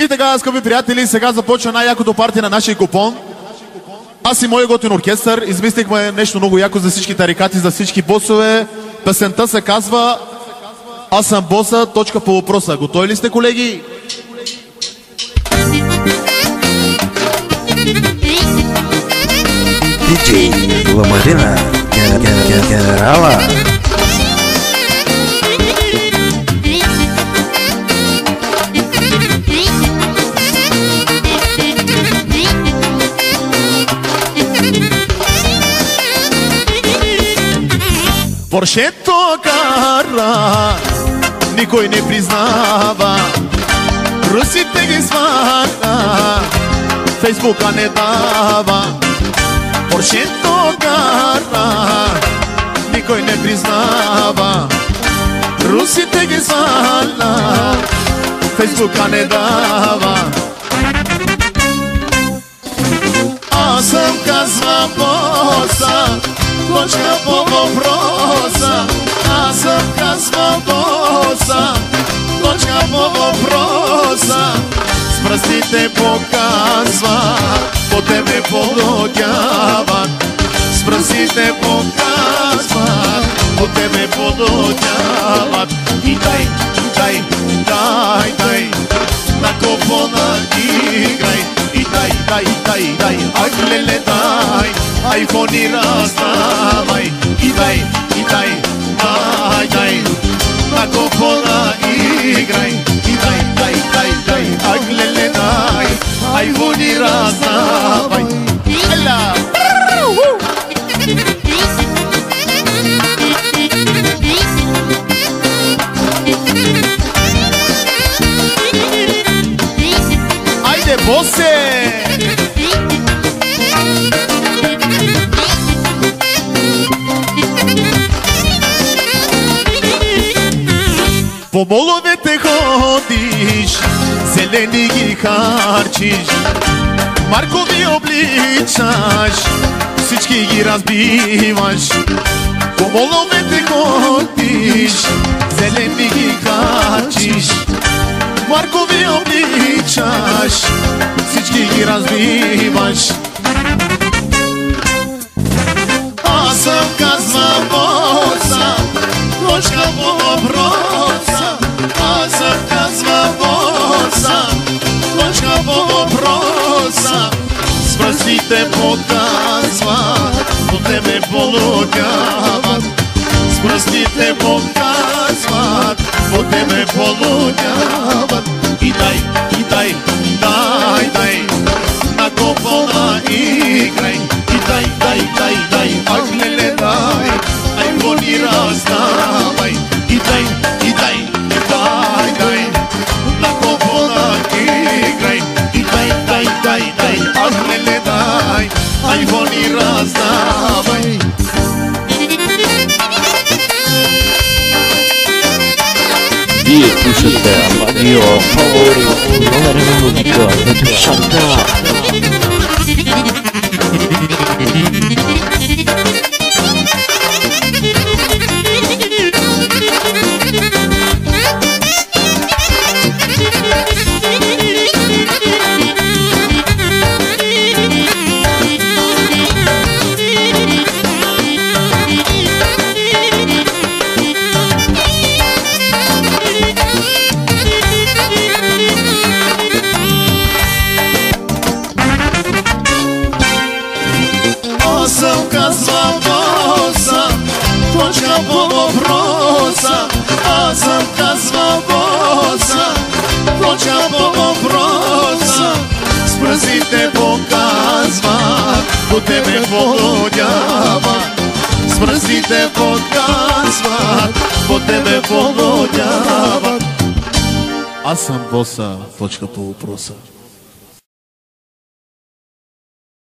И така, скъпи приятели, сега започва най-якото парти на нашия купон. Аз и моят готин оркестър измислихме нещо много яко за всички тарикати, за всички босове. Песента се казва "Аз съм боса, точка по въпроса". Готови ли сте, колеги? Диджей Ламарина, генерала. Поршето кара, никой не признава, русите ги сваха, Фейсбука не дава. Поршето кара, никой не признава, русите ги сваха, Фейсбука не дава. Аз съм, казва боса, точка по въпроса. Аз съм, казва боса, точка по въпроса. С пръстите показва, по тебе пододяват. С пръстите показва, по тебе пододяват. И дай, дай, дай, дай, на купона играй. И дай, дай, дай, дай, ай леле дай, айфони раздавай. И дай, дай, дай, на купона играй. И дай, дай, дай, дай, ай леле дай, айфони раздавай. Ела! Айде, босе! По моловете ходиш, зелени ги харчиш, маркови обличаш, всички ги разбиваш. По моловете ходиш, зелени ги харчиш, маркови обличаш, всички ги разбиваш. Аз съм, казва боса, точка по въпроса. Аз съм, казва боса, точка по въпроса. С пръстите показват, по тебе полудяват. С пръстите показват, по тебе полудяват. И дай, дай, дай, дай, на купона играй. И дай, дай, дай, дай, ах леле дай, айфони раздавай. И дай, дай, дай, дай, на купона играй. И дай, дай, дай, дай, ах леле дай, айфони раздавай. Вие слушате радио Фаворит, номер на музика за душата. По въпроса, аз съм, казва боса, точка по въпроса. С пръстите показват, по тебе полудяват. С пръстите показват, по тебе полудяват. Аз съм боса, точка по въпроса.